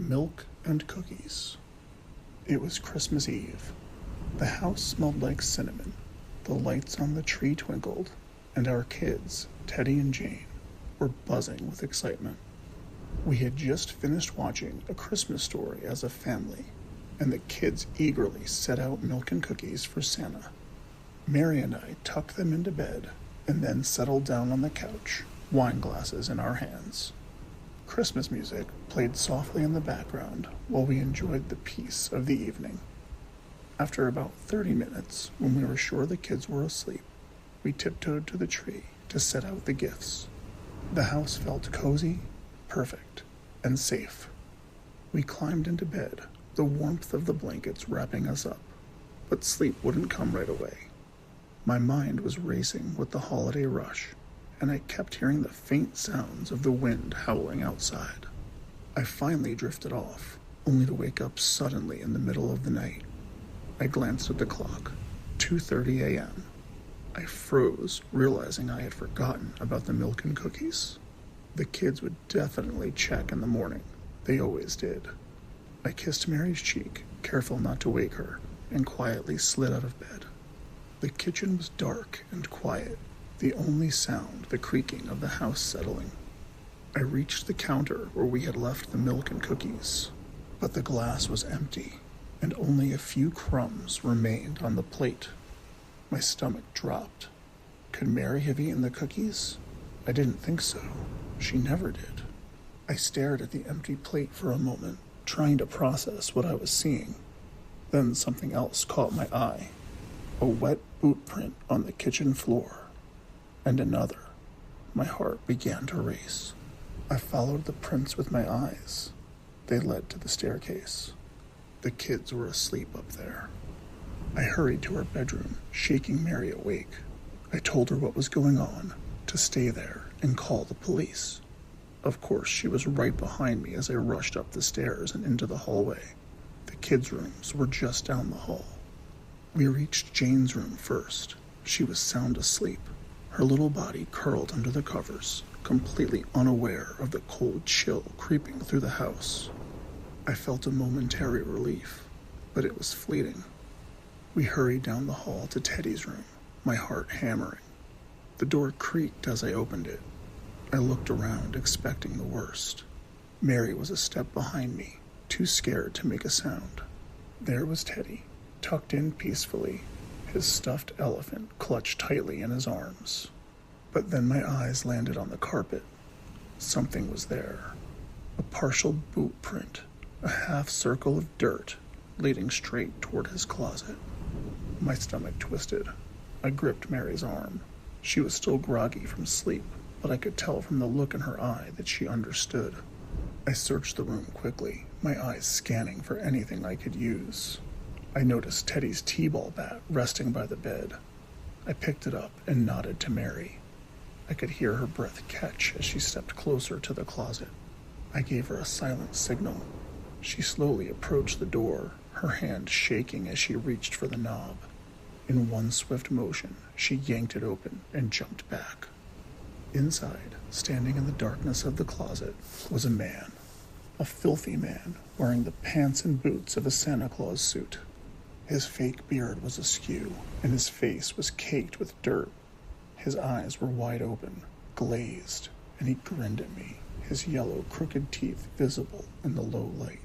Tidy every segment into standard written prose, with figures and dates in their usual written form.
milk and cookies. It was Christmas Eve. The house smelled like cinnamon, the lights on the tree twinkled, and our kids, Teddy and Jane, were buzzing with excitement. We had just finished watching A Christmas Story as a family, and the kids eagerly set out milk and cookies for Santa. Mary and I tucked them into bed and then settled down on the couch, wine glasses in our hands. Christmas music played softly in the background while we enjoyed the peace of the evening. After about 30 minutes, when we were sure the kids were asleep, we tiptoed to the tree to set out the gifts. The house felt cozy, perfect, and safe. We climbed into bed, the warmth of the blankets wrapping us up, but sleep wouldn't come right away. My mind was racing with the holiday rush, and I kept hearing the faint sounds of the wind howling outside. I finally drifted off, only to wake up suddenly in the middle of the night. I glanced at the clock, 2:30 a.m. I froze, realizing I had forgotten about the milk and cookies. The kids would definitely check in the morning. They always did. I kissed Mary's cheek, careful not to wake her, and quietly slid out of bed. The kitchen was dark and quiet, the only sound the creaking of the house settling. I reached the counter where we had left the milk and cookies, but the glass was empty, and only a few crumbs remained on the plate. My stomach dropped. Could Mary have eaten the cookies? I didn't think so. She never did. I stared at the empty plate for a moment, trying to process what I was seeing. Then something else caught my eye. A wet boot print on the kitchen floor. And another. My heart began to race. I followed the prints with my eyes. They led to the staircase. The kids were asleep up there. I hurried to her bedroom, shaking Mary awake. I told her what was going on, to stay there and call the police. Of course, she was right behind me as I rushed up the stairs and into the hallway. The kids' rooms were just down the hall. We reached Jane's room first. She was sound asleep, her little body curled under the covers, completely unaware of the cold chill creeping through the house. I felt a momentary relief, but it was fleeting. We hurried down the hall to Teddy's room, my heart hammering. The door creaked as I opened it. I looked around, expecting the worst. Mary was a step behind me, too scared to make a sound. There was Teddy, tucked in peacefully, his stuffed elephant clutched tightly in his arms. But then my eyes landed on the carpet. Something was there. A partial boot print, a half circle of dirt leading straight toward his closet. My stomach twisted. I gripped Mary's arm. She was still groggy from sleep, but I could tell from the look in her eye that she understood. I searched the room quickly, my eyes scanning for anything I could use. I noticed Teddy's t-ball bat resting by the bed. I picked it up and nodded to Mary. I could hear her breath catch as she stepped closer to the closet. I gave her a silent signal. She slowly approached the door, her hand shaking as she reached for the knob. In one swift motion, she yanked it open and jumped back. Inside, standing in the darkness of the closet, was a man. A filthy man, wearing the pants and boots of a Santa Claus suit. His fake beard was askew, and his face was caked with dirt. His eyes were wide open, glazed, and he grinned at me, his yellow, crooked teeth visible in the low light.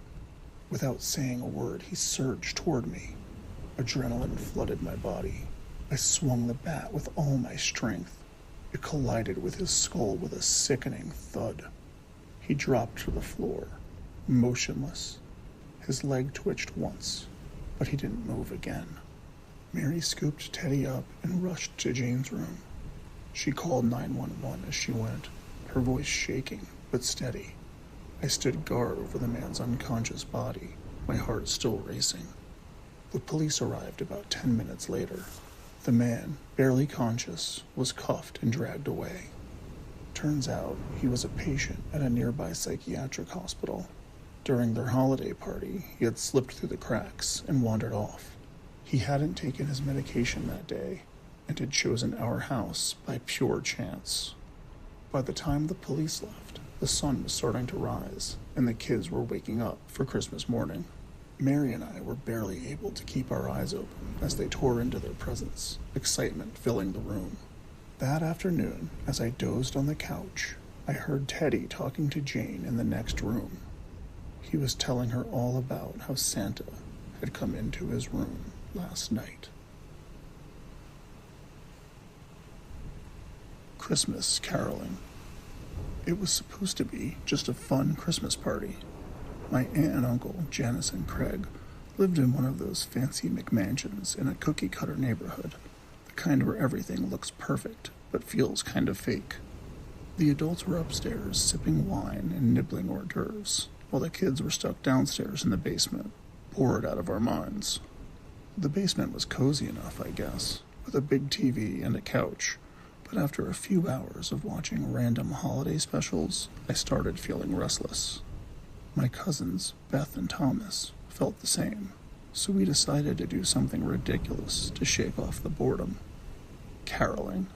Without saying a word, he surged toward me. Adrenaline flooded my body. I swung the bat with all my strength. It collided with his skull with a sickening thud. He dropped to the floor, motionless. His leg twitched once, but he didn't move again. Mary scooped Teddy up and rushed to Jane's room. She called 911 as she went, her voice shaking but steady. I stood guard over the man's unconscious body, my heart still racing. The police arrived about 10 minutes later. The man, barely conscious, was cuffed and dragged away. Turns out he was a patient at a nearby psychiatric hospital. During their holiday party, he had slipped through the cracks and wandered off. He hadn't taken his medication that day and had chosen our house by pure chance. By the time the police left, The sun was starting to rise, and the kids were waking up for Christmas morning. Mary and I were barely able to keep our eyes open as they tore into their presents, excitement filling the room. That afternoon, as I dozed on the couch, I heard Teddy talking to Jane in the next room. He was telling her all about how Santa had come into his room last night. Christmas caroling. It was supposed to be just a fun Christmas party. My aunt and uncle, Janice and Craig, lived in one of those fancy McMansions in a cookie-cutter neighborhood, the kind where everything looks perfect but feels kind of fake. The adults were upstairs sipping wine and nibbling hors d'oeuvres, while the kids were stuck downstairs in the basement, bored out of our minds. The basement was cozy enough, I guess, with a big TV and a couch, but after a few hours of watching random holiday specials, I started feeling restless. My cousins, Beth and Thomas, felt the same, so we decided to do something ridiculous to shake off the boredom. Caroling.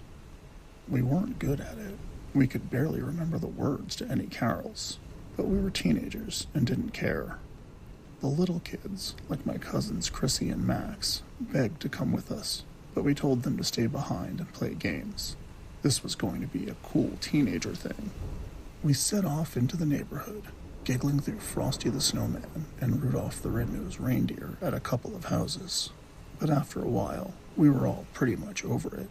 We weren't good at it. We could barely remember the words to any carols, but we were teenagers and didn't care. The little kids, like my cousins Chrissy and Max, begged to come with us, but we told them to stay behind and play games. This was going to be a cool teenager thing. We set off into the neighborhood, giggling through Frosty the Snowman and Rudolph the Red-Nosed Reindeer at a couple of houses. But after a while, we were all pretty much over it.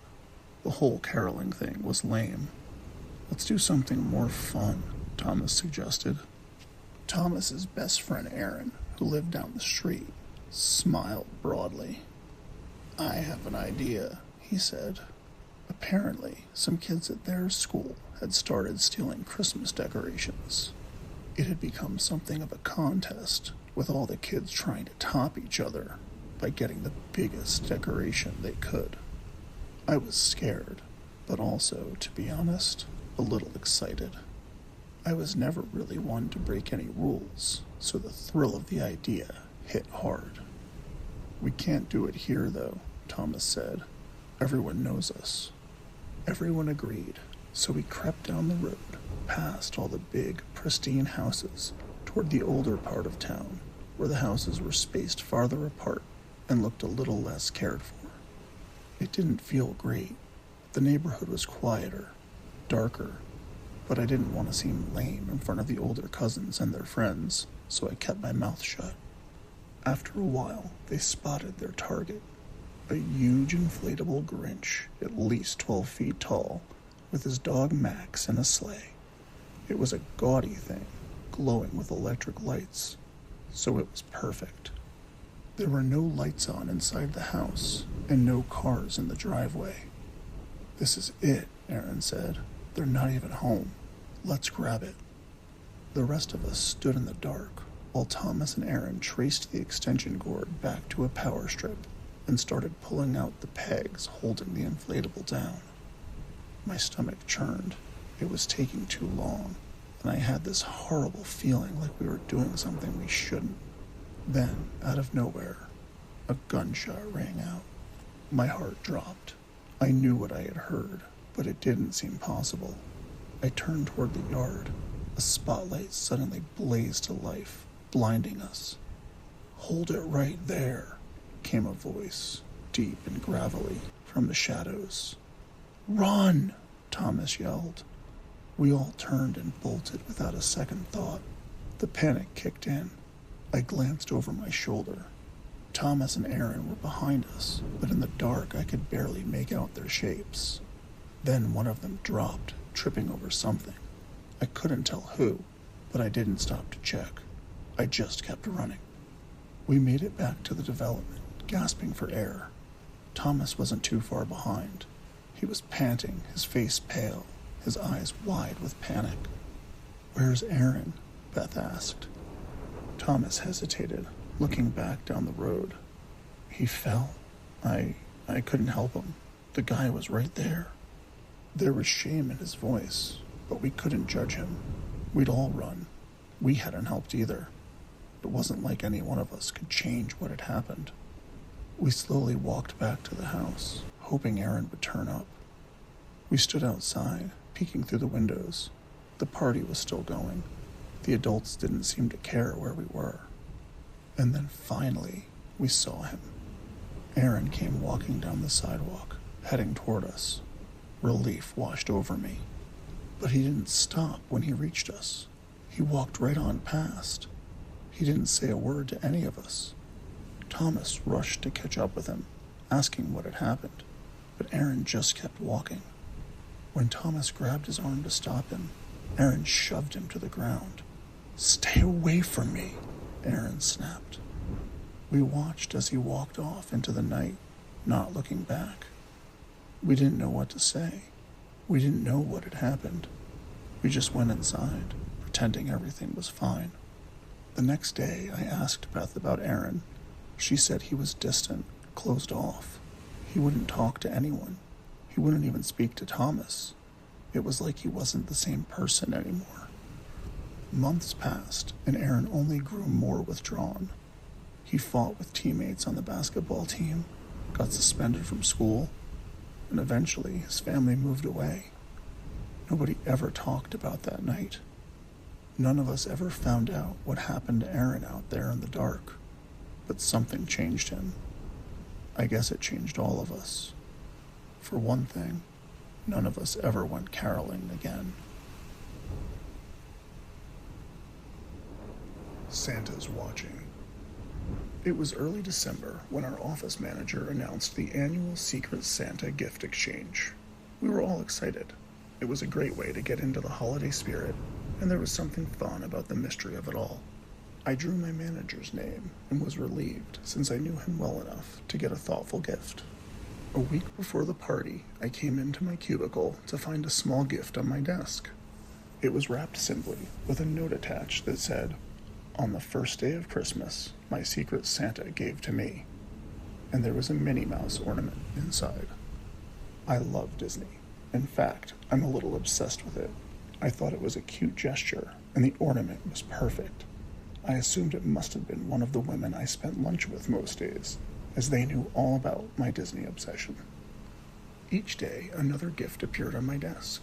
The whole caroling thing was lame. Let's do something more fun, Thomas suggested. Thomas's best friend Aaron, who lived down the street, smiled broadly. I have an idea, he said. Apparently, some kids at their school had started stealing Christmas decorations. It had become something of a contest, with all the kids trying to top each other by getting the biggest decoration they could. I was scared, but also, to be honest, a little excited. I was never really one to break any rules, so the thrill of the idea hit hard. We can't do it here, though, Thomas said. Everyone knows us. Everyone agreed, so we crept down the road, past all the big, pristine houses, toward the older part of town, where the houses were spaced farther apart and looked a little less cared for. It didn't feel great. The neighborhood was quieter, darker, but I didn't want to seem lame in front of the older cousins and their friends, so I kept my mouth shut. After a while, they spotted their target, a huge inflatable Grinch, at least 12 feet tall, with his dog Max in a sleigh. It was a gaudy thing, glowing with electric lights, so it was perfect. There were no lights on inside the house, and no cars in the driveway. This is it, Aaron said. They're not even home. Let's grab it. The rest of us stood in the dark, while Thomas and Aaron traced the extension cord back to a power strip and started pulling out the pegs holding the inflatable down. My stomach churned. It was taking too long, and I had this horrible feeling like we were doing something we shouldn't. Then, out of nowhere, a gunshot rang out. My heart dropped. I knew what I had heard, but it didn't seem possible. I turned toward the yard. A spotlight suddenly blazed to life, blinding us. Hold it right there, came a voice, deep and gravelly, from the shadows. Run, Thomas yelled. We all turned and bolted without a second thought. The panic kicked in. I glanced over my shoulder. Thomas and Aaron were behind us, but in the dark I could barely make out their shapes. Then one of them dropped, tripping over something. I couldn't tell who, but I didn't stop to check. I just kept running. We made it back to the development, gasping for air. Thomas wasn't too far behind. He was panting, his face pale, his eyes wide with panic. Where's Aaron? Beth asked. Thomas hesitated, looking back down the road. He fell. I couldn't help him. The guy was right there. There was shame in his voice, but we couldn't judge him. We'd all run. We hadn't helped either. It wasn't like any one of us could change what had happened. We slowly walked back to the house, hoping Aaron would turn up. We stood outside, peeking through the windows. The party was still going. The adults didn't seem to care where we were. And then finally, we saw him. Aaron came walking down the sidewalk, heading toward us. Relief washed over me. But he didn't stop when he reached us. He walked right on past. He didn't say a word to any of us. Thomas rushed to catch up with him, asking what had happened, but Aaron just kept walking. When Thomas grabbed his arm to stop him, Aaron shoved him to the ground. "Stay away from me," Aaron snapped. We watched as he walked off into the night, not looking back. We didn't know what to say. We didn't know what had happened. We just went inside, pretending everything was fine. The next day, I asked Beth about Aaron. She said he was distant, closed off. He wouldn't talk to anyone. He wouldn't even speak to Thomas. It was like he wasn't the same person anymore. Months passed, and Aaron only grew more withdrawn. He fought with teammates on the basketball team, got suspended from school, and eventually his family moved away. Nobody ever talked about that night. None of us ever found out what happened to Aaron out there in the dark. But something changed him. I guess it changed all of us. For one thing, none of us ever went caroling again. Santa's watching. It was early December when our office manager announced the annual Secret Santa gift exchange. We were all excited. It was a great way to get into the holiday spirit, and there was something fun about the mystery of it all. I drew my manager's name and was relieved since I knew him well enough to get a thoughtful gift. A week before the party, I came into my cubicle to find a small gift on my desk. It was wrapped simply with a note attached that said, "On the first day of Christmas, my Secret Santa gave to me." And there was a Minnie Mouse ornament inside. I love Disney. In fact, I'm a little obsessed with it. I thought it was a cute gesture, and the ornament was perfect. I assumed it must have been one of the women I spent lunch with most days, as they knew all about my Disney obsession. Each day, another gift appeared on my desk.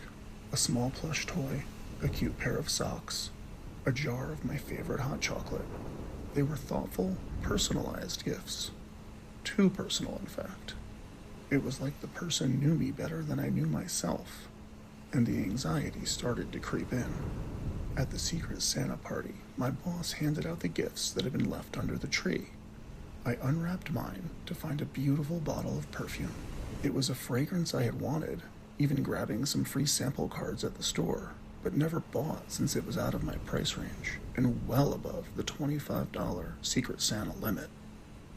A small plush toy, a cute pair of socks, a jar of my favorite hot chocolate. They were thoughtful, personalized gifts. Too personal, in fact. It was like the person knew me better than I knew myself, and the anxiety started to creep in. At the Secret Santa party, my boss handed out the gifts that had been left under the tree. I unwrapped mine to find a beautiful bottle of perfume. It was a fragrance I had wanted, even grabbing some free sample cards at the store, but never bought since it was out of my price range and well above the $25 Secret Santa limit.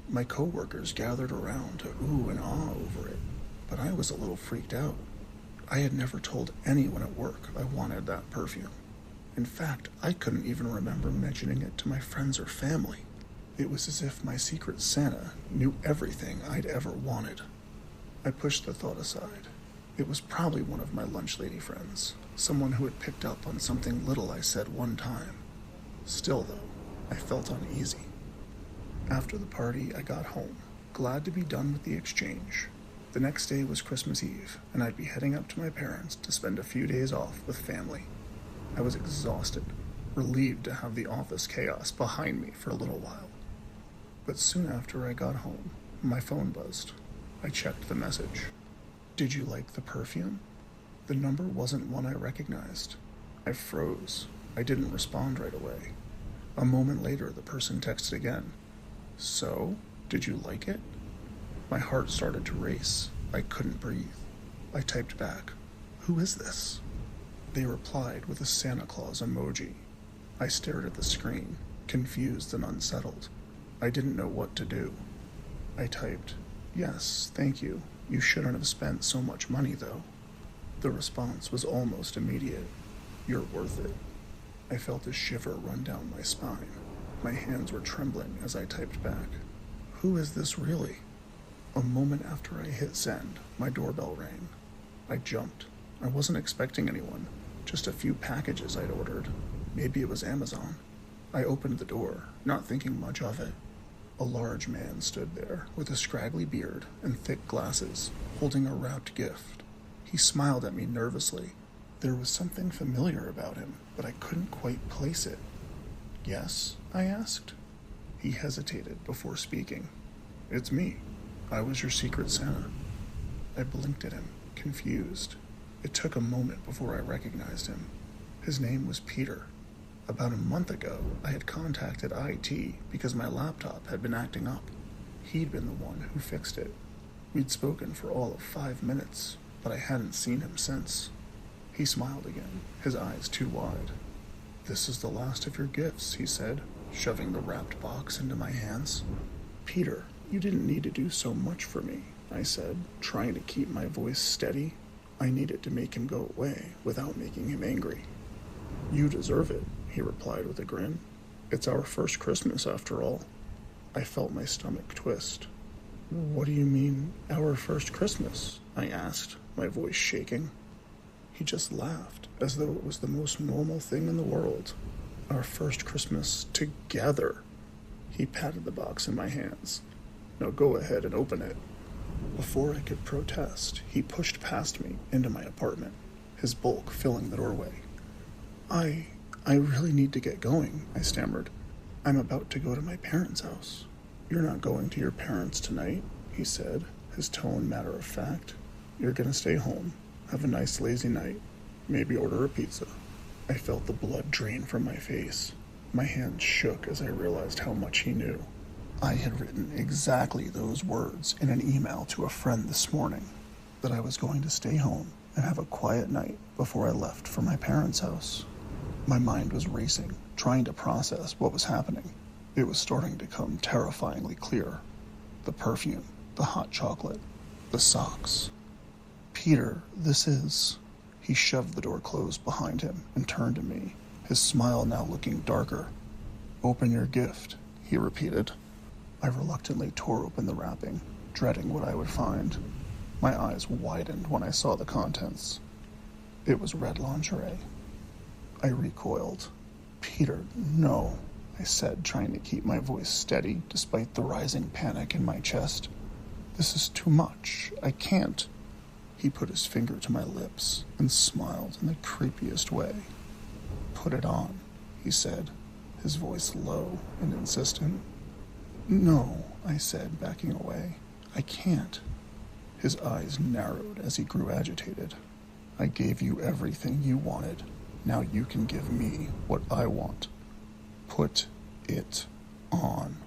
My coworkers gathered around to ooh and ah over it, but I was a little freaked out. I had never told anyone at work I wanted that perfume. In fact, I couldn't even remember mentioning it to my friends or family. It was as if my Secret Santa knew everything I'd ever wanted. I pushed the thought aside. It was probably one of my lunch lady friends, someone who had picked up on something little I said one time. Still, though, I felt uneasy. After the party, I got home, glad to be done with the exchange. The next day was Christmas Eve, and I'd be heading up to my parents to spend a few days off with family. I was exhausted, relieved to have the office chaos behind me for a little while. But soon after I got home, my phone buzzed. I checked the message. "Did you like the perfume?" The number wasn't one I recognized. I froze. I didn't respond right away. A moment later, the person texted again. "So, did you like it?" My heart started to race. I couldn't breathe. I typed back, "Who is this?" They replied with a Santa Claus emoji. I stared at the screen, confused and unsettled. I didn't know what to do. I typed, "Yes, thank you. You shouldn't have spent so much money, though." The response was almost immediate. "You're worth it." I felt a shiver run down my spine. My hands were trembling as I typed back, "Who is this really?" A moment after I hit send, my doorbell rang. I jumped. I wasn't expecting anyone, just a few packages I'd ordered. Maybe it was Amazon. I opened the door, not thinking much of it. A large man stood there, with a scraggly beard and thick glasses, holding a wrapped gift. He smiled at me nervously. There was something familiar about him, but I couldn't quite place it. Yes? I asked. He hesitated before speaking. It's me. I was your Secret Santa. I blinked at him, confused. It took a moment before I recognized him. His name was Peter. About a month ago, I had contacted IT because my laptop had been acting up. He'd been the one who fixed it. We'd spoken for all of 5 minutes, but I hadn't seen him since. He smiled again, his eyes too wide. This is the last of your gifts, he said, shoving the wrapped box into my hands. Peter, you didn't need to do so much for me, I said, trying to keep my voice steady. I needed to make him go away without making him angry. You deserve it, he replied with a grin. It's our first Christmas, after all. I felt my stomach twist. What do you mean, our first Christmas? I asked, my voice shaking. He just laughed, as though it was the most normal thing in the world. Our first Christmas together. He patted the box in my hands. Now go ahead and open it. Before I could protest, he pushed past me into my apartment, his bulk filling the doorway. I really need to get going, I stammered. I'm about to go to my parents' house. You're not going to your parents tonight, he said, his tone matter of fact. You're gonna stay home, have a nice lazy night, maybe order a pizza. I felt the blood drain from my face. My hands shook as I realized how much he knew. I had written exactly those words in an email to a friend this morning, that I was going to stay home and have a quiet night before I left for my parents' house. My mind was racing, trying to process what was happening. It was starting to come terrifyingly clear. The perfume, the hot chocolate, the socks. Peter, this is... He shoved the door closed behind him and turned to me, his smile now looking darker. Open your gift, he repeated. I reluctantly tore open the wrapping, dreading what I would find. My eyes widened when I saw the contents. It was red lingerie. I recoiled. Peter, no, I said, trying to keep my voice steady despite the rising panic in my chest. This is too much. I can't. He put his finger to my lips and smiled in the creepiest way. Put it on, he said, his voice low and insistent. No, I said, backing away. I can't. His eyes narrowed as he grew agitated. I gave you everything you wanted. Now you can give me what I want. Put it on.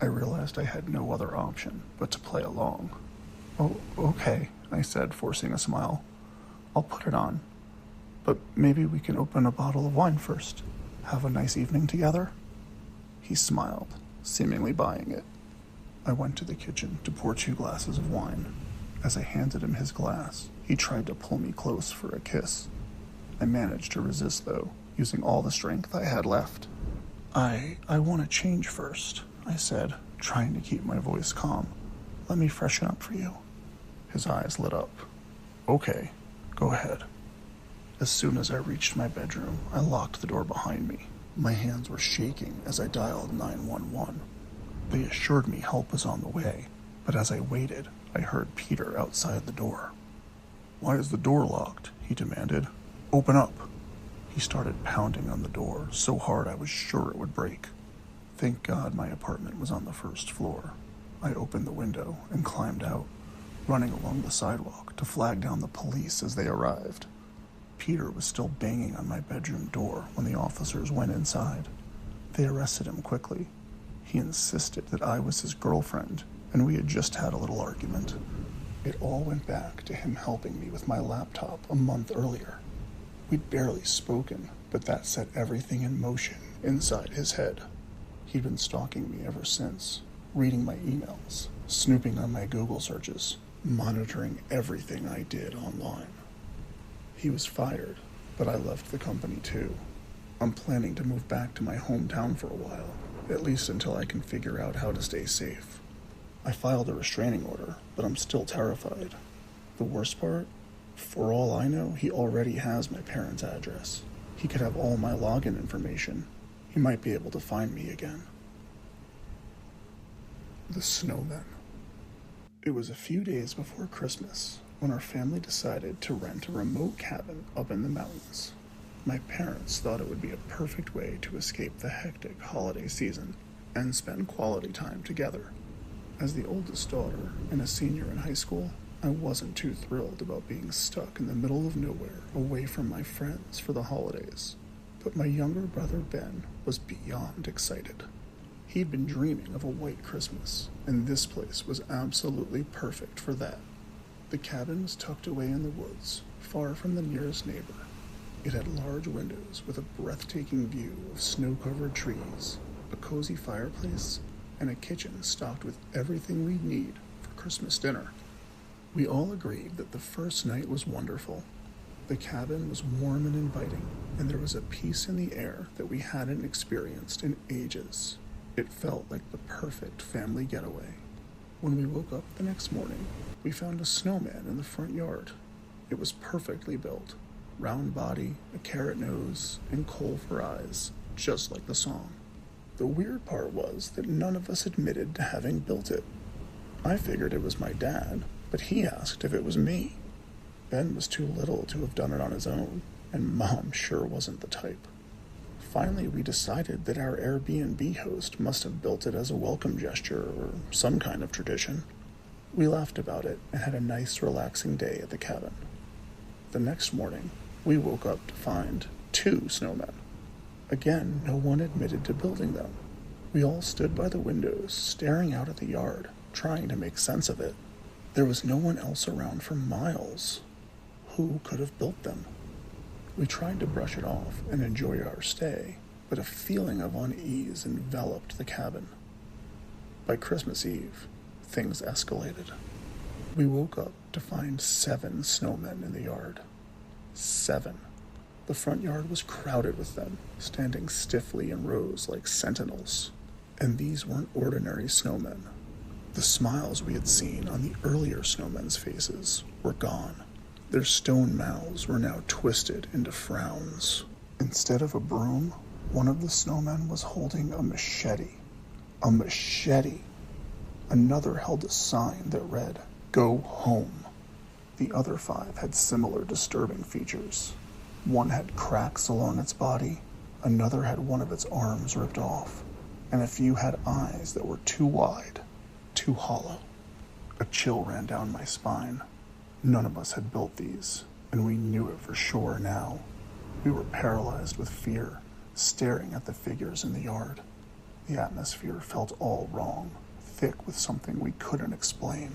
I realized I had no other option but to play along. Oh, okay, I said, forcing a smile. I'll put it on. But maybe we can open a bottle of wine first. Have a nice evening together? He smiled, seemingly buying it. I went to the kitchen to pour 2 glasses of wine. As I handed him his glass, he tried to pull me close for a kiss. I managed to resist, though, using all the strength I had left. I want to change first, I said, trying to keep my voice calm. Let me freshen up for you. His eyes lit up. Okay, go ahead. As soon as I reached my bedroom, I locked the door behind me. My hands were shaking as I dialed 911. They assured me help was on the way, but as I waited, I heard Peter outside the door. Why is the door locked? He demanded. Open up. He started pounding on the door so hard I was sure it would break. Thank God my apartment was on the 1st floor. I opened the window and climbed out, running along the sidewalk to flag down the police as they arrived. Peter was still banging on my bedroom door when the officers went inside. They arrested him quickly. He insisted that I was his girlfriend, and we had just had a little argument. It all went back to him helping me with my laptop a month earlier. We'd barely spoken, but that set everything in motion inside his head. He'd been stalking me ever since, reading my emails, snooping on my Google searches, monitoring everything I did online. He was fired, but I left the company too. I'm planning to move back to my hometown for a while, at least until I can figure out how to stay safe. I filed a restraining order, but I'm still terrified. The worst part? For all I know, he already has my parents' address. He could have all my login information. He might be able to find me again. The Snowmen. It was a few days before Christmas, when our family decided to rent a remote cabin up in the mountains. My parents thought it would be a perfect way to escape the hectic holiday season and spend quality time together. As the oldest daughter and a senior in high school, I wasn't too thrilled about being stuck in the middle of nowhere away from my friends for the holidays. But my younger brother Ben was beyond excited. He'd been dreaming of a white Christmas, and this place was absolutely perfect for that. The cabin was tucked away in the woods, far from the nearest neighbor. It had large windows with a breathtaking view of snow-covered trees, a cozy fireplace, and a kitchen stocked with everything we'd need for Christmas dinner. We all agreed that the first night was wonderful. The cabin was warm and inviting, and there was a peace in the air that we hadn't experienced in ages. It felt like the perfect family getaway. When we woke up the next morning, we found a snowman in the front yard. It was perfectly built. Round body, a carrot nose, and coal for eyes, just like the song. The weird part was that none of us admitted to having built it. I figured it was my dad, but he asked if it was me. Ben was too little to have done it on his own, and Mom sure wasn't the type. Finally, we decided that our Airbnb host must have built it as a welcome gesture or some kind of tradition. We laughed about it and had a nice, relaxing day at the cabin. The next morning, we woke up to find 2 snowmen. Again, no one admitted to building them. We all stood by the windows, staring out at the yard, trying to make sense of it. There was no one else around for miles. Who could have built them? We tried to brush it off and enjoy our stay, but a feeling of unease enveloped the cabin. By Christmas Eve, things escalated. We woke up to find 7 snowmen in the yard. 7. The front yard was crowded with them, standing stiffly in rows like sentinels. And these weren't ordinary snowmen. The smiles we had seen on the earlier snowmen's faces were gone. Their stone mouths were now twisted into frowns. Instead of a broom, one of the snowmen was holding a machete. A machete! Another held a sign that read, "Go home." The other 5 had similar disturbing features. One had cracks along its body, another had one of its arms ripped off, and a few had eyes that were too wide, too hollow. A chill ran down my spine. None of us had built these, and we knew it for sure now. We were paralyzed with fear, staring at the figures in the yard. The atmosphere felt all wrong, thick with something we couldn't explain.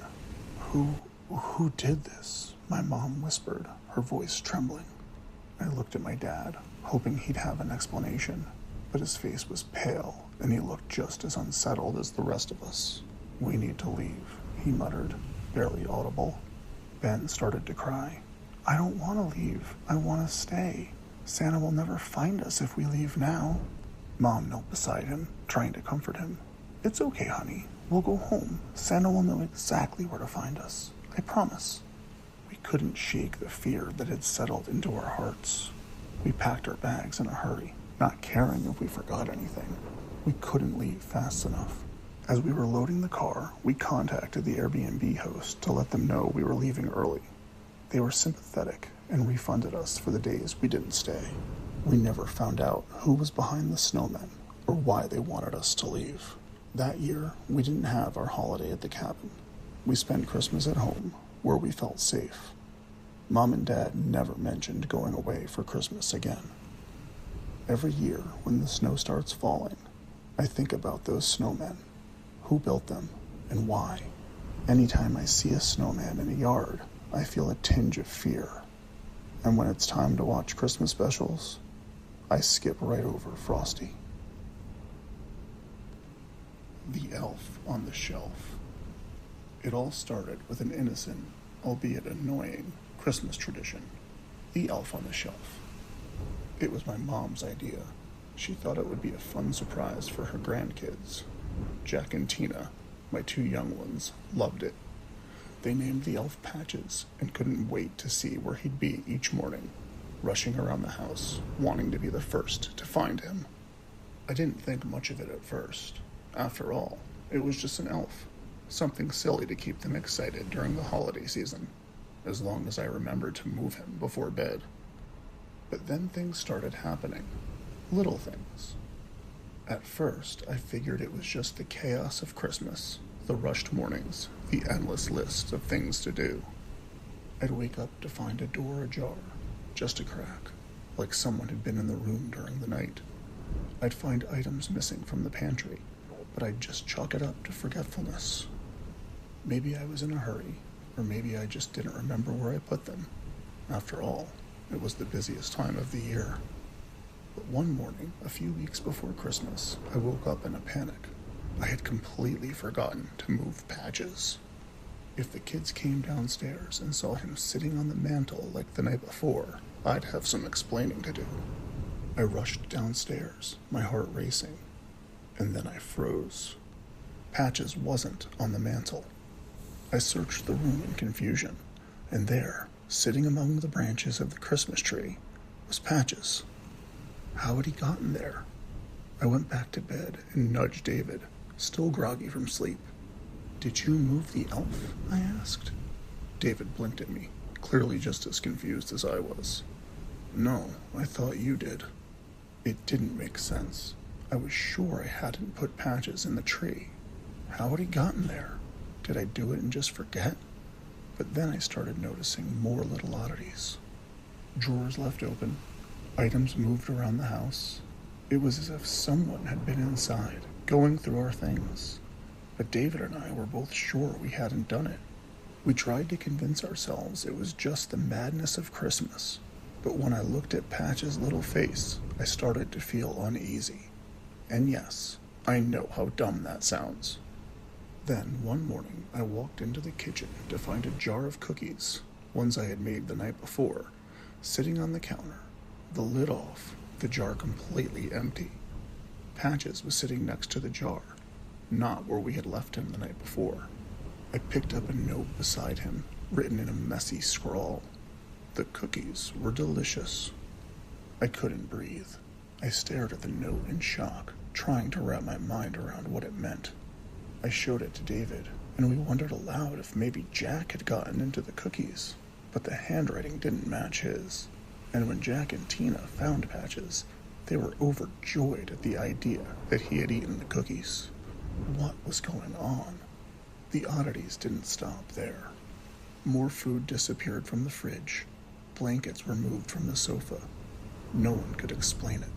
Who did this? My mom whispered, her voice trembling. I looked at my dad, hoping he'd have an explanation, but his face was pale, and he looked just as unsettled as the rest of us. "We need to leave," he muttered, barely audible. Ben started to cry. "I don't want to leave. I want to stay. Santa will never find us if we leave now." Mom knelt beside him, trying to comfort him. "It's okay, honey. We'll go home. Santa will know exactly where to find us. I promise." We couldn't shake the fear that had settled into our hearts. We packed our bags in a hurry, not caring if we forgot anything. We couldn't leave fast enough. As we were loading the car, we contacted the Airbnb host to let them know we were leaving early. They were sympathetic and refunded us for the days we didn't stay. We never found out who was behind the snowmen or why they wanted us to leave. That year, we didn't have our holiday at the cabin. We spent Christmas at home, where we felt safe. Mom and Dad never mentioned going away for Christmas again. Every year, when the snow starts falling, I think about those snowmen. Who built them, and why? Anytime I see a snowman in a yard, I feel a tinge of fear. And when it's time to watch Christmas specials, I skip right over Frosty. The Elf on the Shelf. It all started with an innocent, albeit annoying, Christmas tradition. The Elf on the Shelf. It was my mom's idea. She thought it would be a fun surprise for her grandkids. Jack and Tina, my 2 young ones, loved it. They named the elf Patches and couldn't wait to see where he'd be each morning, rushing around the house, wanting to be the first to find him. I didn't think much of it at first. After all, it was just an elf, something silly to keep them excited during the holiday season. as long as I remembered to move him before bed. But then things started happening. Little things. At first, I figured it was just the chaos of Christmas, the rushed mornings, the endless list of things to do. I'd wake up to find a door ajar, just a crack, like someone had been in the room during the night. I'd find items missing from the pantry, but I'd just chalk it up to forgetfulness. Maybe I was in a hurry, or maybe I just didn't remember where I put them. After all, it was the busiest time of the year. But one morning, a few weeks before Christmas, I woke up in a panic. I had completely forgotten to move Patches. If the kids came downstairs and saw him sitting on the mantel like the night before, I'd have some explaining to do. I rushed downstairs, my heart racing, and then I froze. Patches wasn't on the mantel. I searched the room in confusion, and there, sitting among the branches of the Christmas tree, was Patches. How had he gotten there? I went back to bed and nudged David, still groggy from sleep. "Did you move the elf?" I asked. David blinked at me, clearly just as confused as I was. "No, I thought you did." It didn't make sense. I was sure I hadn't put Patches in the tree. How had he gotten there? Did I do it and just forget? But then I started noticing more little oddities. Drawers left open, items moved around the house. It was as if someone had been inside, going through our things. But David and I were both sure we hadn't done it. We tried to convince ourselves it was just the madness of Christmas. But when I looked at Patch's little face, I started to feel uneasy. And yes, I know how dumb that sounds. Then, one morning, I walked into the kitchen to find a jar of cookies, ones I had made the night before, sitting on the counter, the lid off, the jar completely empty. Patches was sitting next to the jar, not where we had left him the night before. I picked up a note beside him, written in a messy scrawl. The cookies were delicious. I couldn't breathe. I stared at the note in shock, trying to wrap my mind around what it meant. I showed it to David, and we wondered aloud if maybe Jack had gotten into the cookies, but the handwriting didn't match his. And when Jack and Tina found Patches, they were overjoyed at the idea that he had eaten the cookies. What was going on? The oddities didn't stop there. More food disappeared from the fridge. Blankets were moved from the sofa. No one could explain it.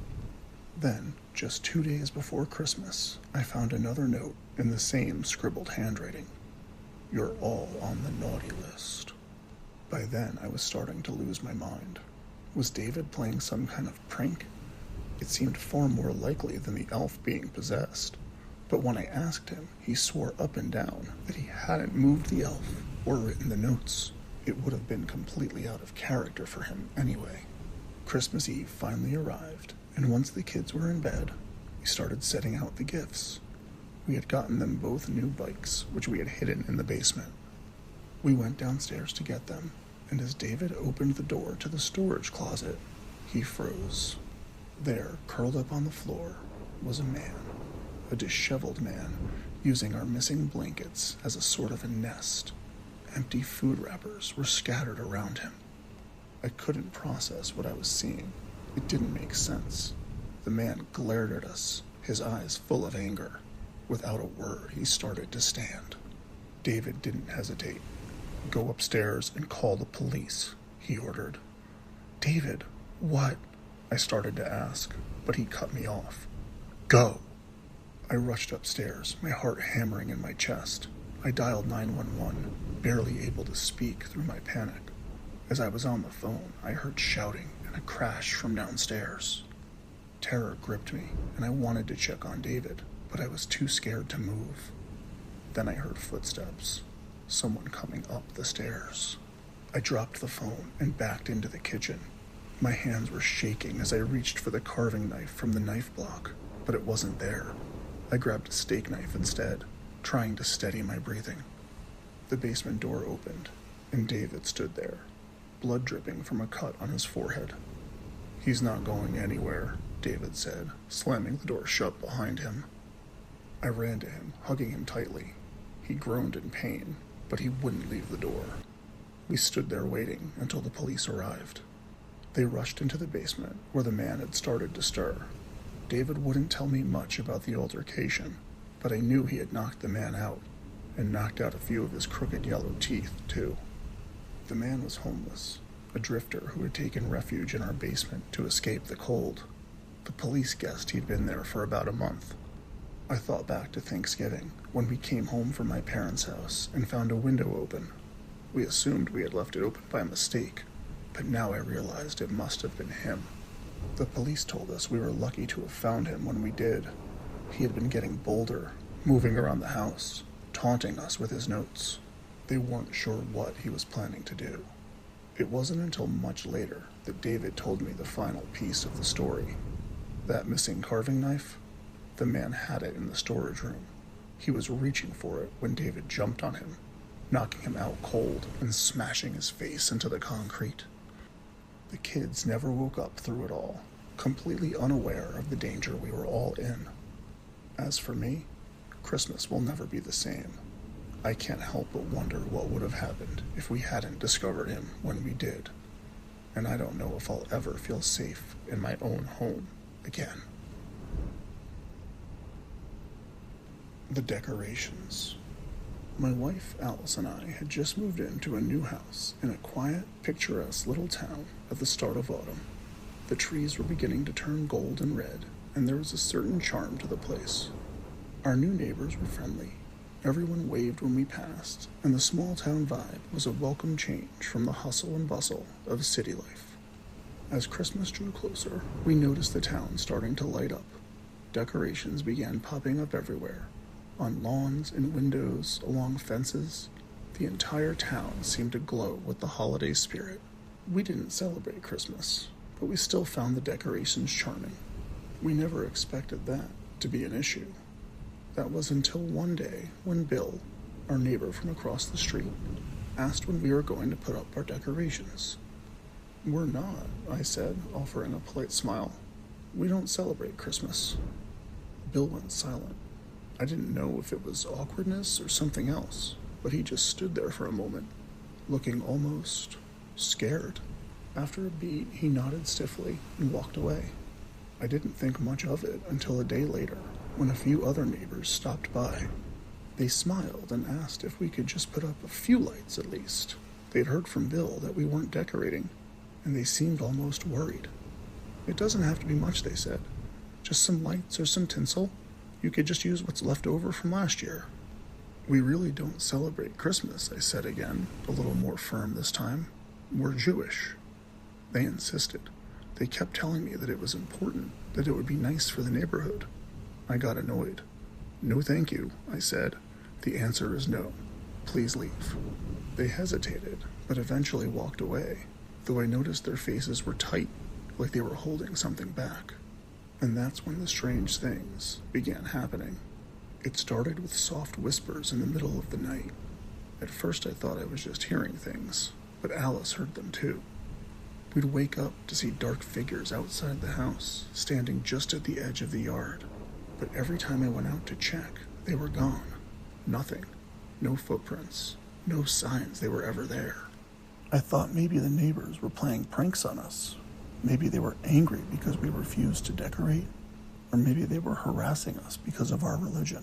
Then, just 2 days before Christmas, I found another note in the same scribbled handwriting. "You're all on the naughty list." By then, I was starting to lose my mind. Was David playing some kind of prank? It seemed far more likely than the elf being possessed. But when I asked him, he swore up and down that he hadn't moved the elf or written the notes. It would have been completely out of character for him anyway. Christmas Eve finally arrived, and once the kids were in bed, we started setting out the gifts. We had gotten them both new bikes, which we had hidden in the basement. We went downstairs to get them, and as David opened the door to the storage closet, he froze. There, curled up on the floor, was a man, a disheveled man, using our missing blankets as a sort of a nest. Empty food wrappers were scattered around him. I couldn't process what I was seeing. It didn't make sense. The man glared at us, his eyes full of anger. Without a word, he started to stand. David didn't hesitate. "Go upstairs and call the police," he ordered. "David, what?" I started to ask, but he cut me off. "Go!" I rushed upstairs, my heart hammering in my chest. I dialed 911, barely able to speak through my panic. As I was on the phone, I heard shouting and a crash from downstairs. Terror gripped me, and I wanted to check on David, but I was too scared to move. Then I heard footsteps, someone coming up the stairs. I dropped the phone and backed into the kitchen. My hands were shaking as I reached for the carving knife from the knife block, but it wasn't there. I grabbed a steak knife instead, trying to steady my breathing. The basement door opened, and David stood there, blood dripping from a cut on his forehead. "He's not going anywhere," David said, slamming the door shut behind him. I ran to him, hugging him tightly. He groaned in pain, but he wouldn't leave the door. We stood there waiting until the police arrived. They rushed into the basement where the man had started to stir. David wouldn't tell me much about the altercation, but I knew he had knocked the man out, and knocked out a few of his crooked yellow teeth, too. The man was homeless, a drifter who had taken refuge in our basement to escape the cold. The police guessed he'd been there for about a month. I thought back to Thanksgiving, when we came home from my parents' house and found a window open. We assumed we had left it open by mistake, but now I realized it must have been him. The police told us we were lucky to have found him when we did. He had been getting bolder, moving around the house, taunting us with his notes. They weren't sure what he was planning to do. It wasn't until much later that David told me the final piece of the story. That missing carving knife? The man had it in the storage room. He was reaching for it when David jumped on him, knocking him out cold and smashing his face into the concrete. The kids never woke up through it all, completely unaware of the danger we were all in. As for me, Christmas will never be the same. I can't help but wonder what would have happened if we hadn't discovered him when we did. And I don't know if I'll ever feel safe in my own home again. The decorations. My wife, Alice, and I had just moved into a new house in a quiet, picturesque little town at the start of autumn. The trees were beginning to turn gold and red, and there was a certain charm to the place. Our new neighbors were friendly. Everyone waved when we passed, and the small town vibe was a welcome change from the hustle and bustle of city life. As Christmas drew closer, we noticed the town starting to light up. Decorations began popping up everywhere. On lawns, in windows, along fences. The entire town seemed to glow with the holiday spirit. We didn't celebrate Christmas, but we still found the decorations charming. We never expected that to be an issue. That was until one day when Bill, our neighbor from across the street, asked when we were going to put up our decorations. "We're not," I said, offering a polite smile. "We don't celebrate Christmas." Bill went silent. I didn't know if it was awkwardness or something else, but he just stood there for a moment, looking almost scared. After a beat, he nodded stiffly and walked away. I didn't think much of it until a day later, when a few other neighbors stopped by. They smiled and asked if we could just put up a few lights at least. They'd heard from Bill that we weren't decorating, and they seemed almost worried. "It doesn't have to be much," they said. "Just some lights or some tinsel. You could just use what's left over from last year." "We really don't celebrate Christmas," I said again, a little more firm this time. "We're Jewish." They insisted. They kept telling me that it was important, that it would be nice for the neighborhood. I got annoyed. "No, thank you," I said. "The answer is no. Please leave." They hesitated, but eventually walked away, though I noticed their faces were tight, like they were holding something back. And that's when the strange things began happening. It started with soft whispers in the middle of the night. At first I thought I was just hearing things, but Alice heard them too. We'd wake up to see dark figures outside the house, standing just at the edge of the yard. But every time I went out to check, they were gone. Nothing. No footprints. No signs they were ever there. I thought maybe the neighbors were playing pranks on us. Maybe they were angry because we refused to decorate, or maybe they were harassing us because of our religion.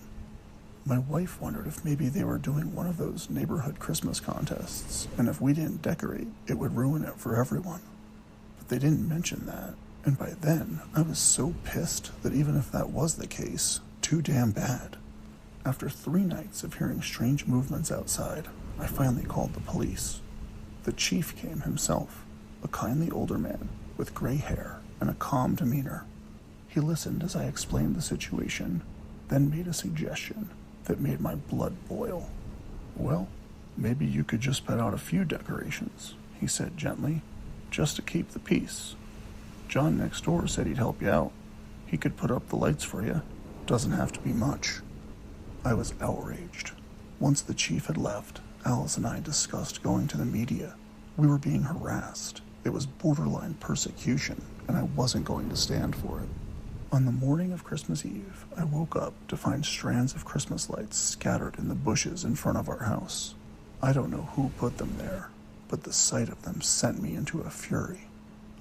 My wife wondered if maybe they were doing one of those neighborhood Christmas contests, and if we didn't decorate, it would ruin it for everyone. But they didn't mention that, and by then, I was so pissed that even if that was the case, too damn bad. After 3 nights of hearing strange movements outside, I finally called the police. The chief came himself, a kindly older man with gray hair and a calm demeanor. He listened as I explained the situation, then made a suggestion that made my blood boil. "Well, maybe you could just put out a few decorations," he said gently, "just to keep the peace. John next door said he'd help you out. He could put up the lights for you. Doesn't have to be much." I was outraged. Once the chief had left, Alice and I discussed going to the media. We were being harassed. It was borderline persecution, and I wasn't going to stand for it. On the morning of Christmas Eve, I woke up to find strands of Christmas lights scattered in the bushes in front of our house. I don't know who put them there. but the sight of them sent me into a fury.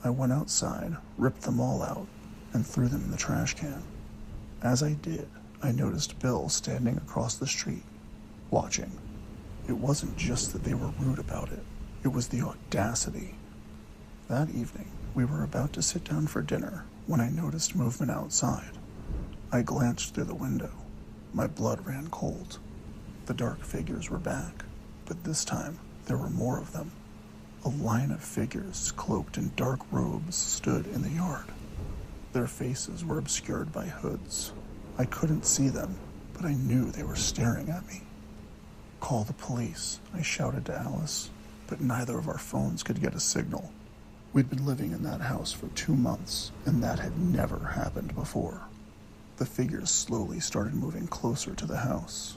I went outside, ripped them all out, and threw them in the trash can. As I did, I noticed Bill standing across the street, watching. It wasn't just that they were rude about it, it was the audacity. That evening, we were about to sit down for dinner when I noticed movement outside. I glanced through the window. My blood ran cold. The dark figures were back, but this time there were more of them. A line of figures cloaked in dark robes stood in the yard. Their faces were obscured by hoods. I couldn't see them, but I knew they were staring at me. "Call the police," I shouted to Alice, but neither of our phones could get a signal. We'd been living in that house for 2 months, and that had never happened before. The figures slowly started moving closer to the house.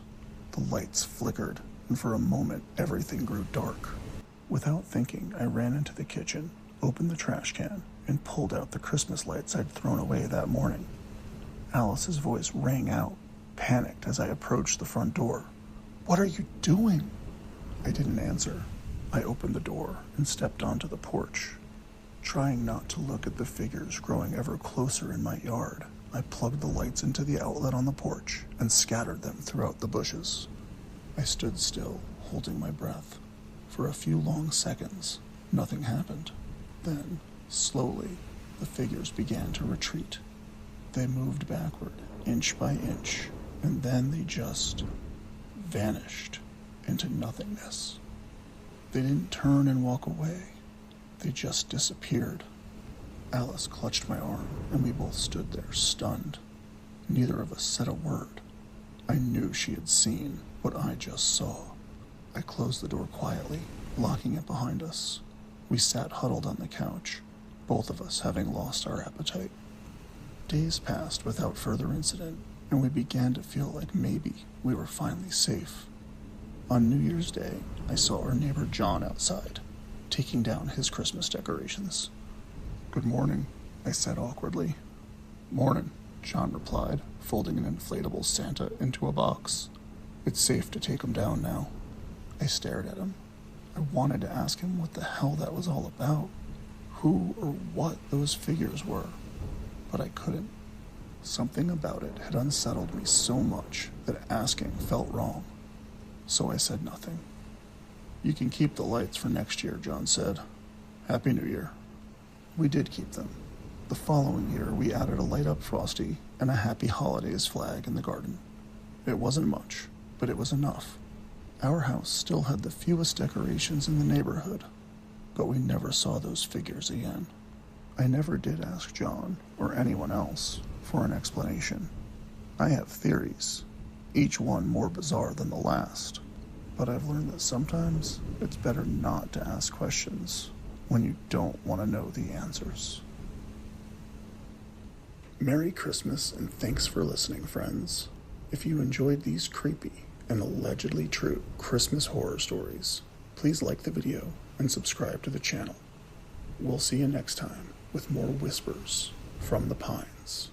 The lights flickered, and for a moment everything grew dark. Without thinking, I ran into the kitchen, opened the trash can, and pulled out the Christmas lights I'd thrown away that morning. Alice's voice rang out, panicked as I approached the front door. "What are you doing?" I didn't answer. I opened the door and stepped onto the porch. Trying not to look at the figures growing ever closer in my yard, I plugged the lights into the outlet on the porch and scattered them throughout the bushes. I stood still, holding my breath. For a few long seconds, nothing happened. Then, slowly, the figures began to retreat. They moved backward, inch by inch, and then they just vanished into nothingness. They didn't turn and walk away. They just disappeared. Alice clutched my arm, and we both stood there, stunned. Neither of us said a word. I knew she had seen what I just saw. I closed the door quietly, locking it behind us. We sat huddled on the couch, both of us having lost our appetite. Days passed without further incident, and we began to feel like maybe we were finally safe. On New Year's Day, I saw our neighbor John outside, taking down his Christmas decorations. "Good morning," I said awkwardly. "Morning," John replied, folding an inflatable Santa into a box. "It's safe to take him down now." I stared at him. I wanted to ask him what the hell that was all about, who or what those figures were, but I couldn't. Something about it had unsettled me so much that asking felt wrong. So I said nothing. "You can keep the lights for next year," John said. "Happy New Year." We did keep them. The following year, we added a light-up Frosty and a Happy Holidays flag in the garden. It wasn't much, but it was enough. Our house still had the fewest decorations in the neighborhood, but we never saw those figures again. I never did ask John, or anyone else, for an explanation. I have theories, each one more bizarre than the last, but I've learned that sometimes it's better not to ask questions when you don't want to know the answers. Merry Christmas, and thanks for listening, friends. If you enjoyed these creepy and allegedly true Christmas horror stories, please like the video and subscribe to the channel. We'll see you next time with more whispers from the pines.